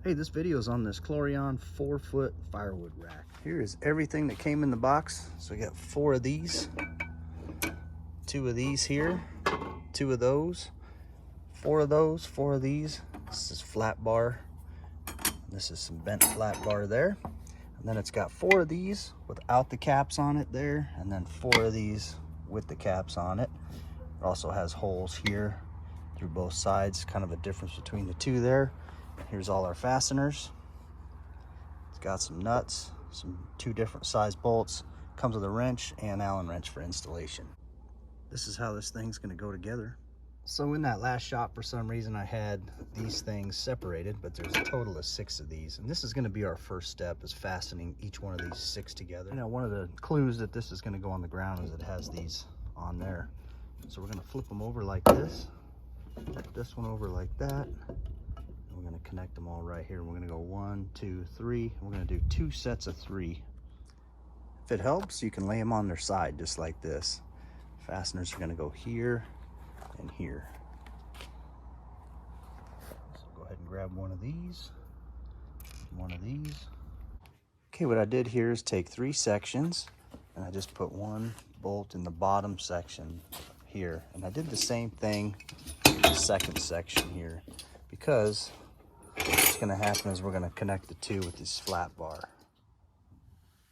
Hey, this video is on this Chloraeon 4ft Firewood rack. Here is everything that came in the box. So we got 4 of these, 2 of these here, 2 of those, 4 of those, 4 of these. This is flat bar. This is some bent flat bar there. And then it's got 4 of these without the caps on it there, and then 4 of these with the caps on it. It also has holes here through both sides, kind of a difference between the two there. Here's all our fasteners. It's got some nuts, some 2 different size bolts. Comes with a wrench and Allen wrench for installation. This is how this thing's gonna go together. So in that last shot, for some reason, I had these things separated, but there's a total of 6 of these. And this is gonna be our first step, is fastening each one of these 6 together. You know, one of the clues that this is gonna go on the ground is it has these on there. So we're gonna flip them over like this, flip this one over like that. We're going to connect them all right here. We're going to go 1, 2, 3. We're going to do 2 sets of 3. If it helps, you can lay them on their side just like this. Fasteners are going to go here and here. So go ahead and grab one of these, one of these. Okay, what I did here is take 3 sections and I just put 1 bolt in the bottom section here. And I did the same thing in the second section here, because what's going to happen is we're going to connect the 2 with this flat bar.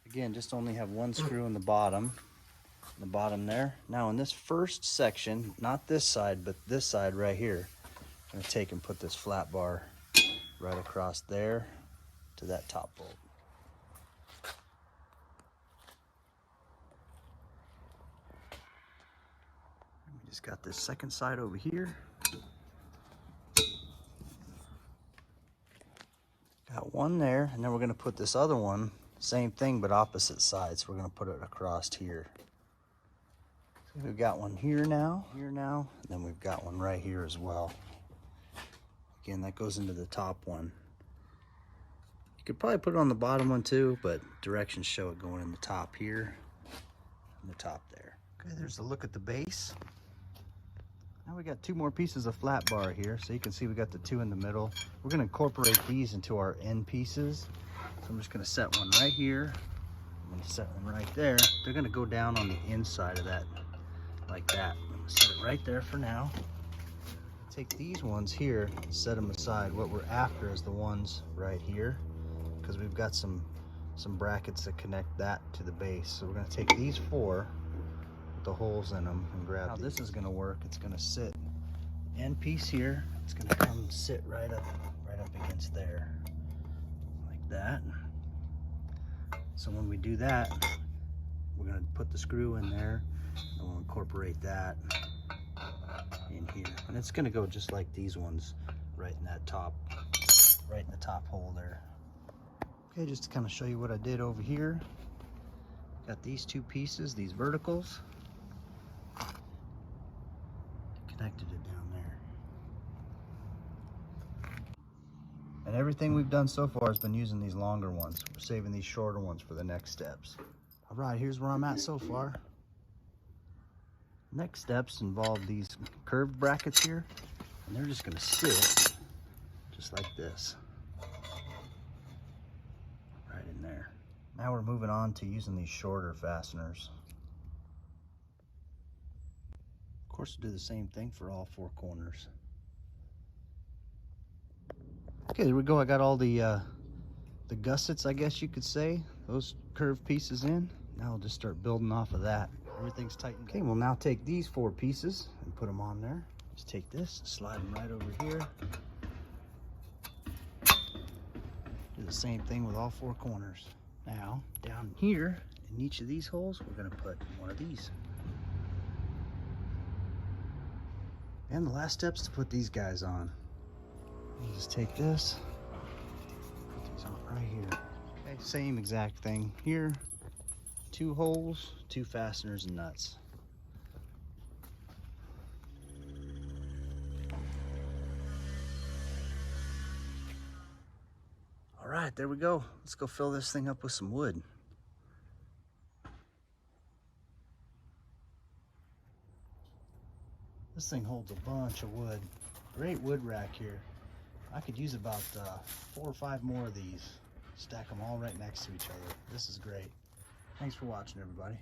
Again, just only have 1 screw in the bottom there. Now in this first section, not this side, but this side right here, I'm going to take and put this flat bar right across there to that top bolt. We just got this second side over here. Got 1 there, and then we're going to put this other one, same thing but opposite sides. We're going to put it across here. So we've got one here now, and then we've got one right here as well. Again, that goes into the top one. You could probably put it on the bottom one too, but directions show it going in the top here and the top there. Okay, there's a look at the base. Now we got 2 more pieces of flat bar here, so you can see we got the 2 in the middle. We're going to incorporate these into our end pieces. So I'm just going to set one right here. I'm going to set one right there. They're going to go down on the inside of that, like that. I'm going to set it right there for now. Take these ones here and set them aside. What we're after is the ones right here, because we've got some brackets that connect that to the base. So we're going to take these 4, the holes in them, and grab how this is going to work. It's going to sit end piece here, it's going to come and sit right up against there like that. So when we do that, we're going to put the screw in there and we'll incorporate that in here, and it's going to go just like these ones right in that top, right in the top hole there. Okay, just to kind of show you what I did over here, got these 2 pieces, these verticals, connected it down there. And everything we've done so far has been using these longer ones. We're saving these shorter ones for the next steps. All right, here's where I'm at so far. Next steps involve these curved brackets here, and they're just going to sit just like this, right in there. Now we're moving on to using these shorter fasteners. Of course, we'll do the same thing for all 4 corners. Okay, there we go. I got all the gussets, I guess you could say, those curved pieces in. Now I'll just start building off of that. Everything's tightened. Okay, we'll now take these 4 pieces and put them on there. Just take this and slide them right over here. Do the same thing with all 4 corners. Now, down here in each of these holes, we're going to put one of these. And the last step is to put these guys on. You just take this, put these on right here. Okay, same exact thing here. 2 holes, 2 fasteners and nuts. All right, there we go. Let's go fill this thing up with some wood. This thing holds a bunch of wood. Great wood rack here. I could use about 4 or 5 more of these. Stack them all right next to each other. This is great. Thanks for watching, everybody.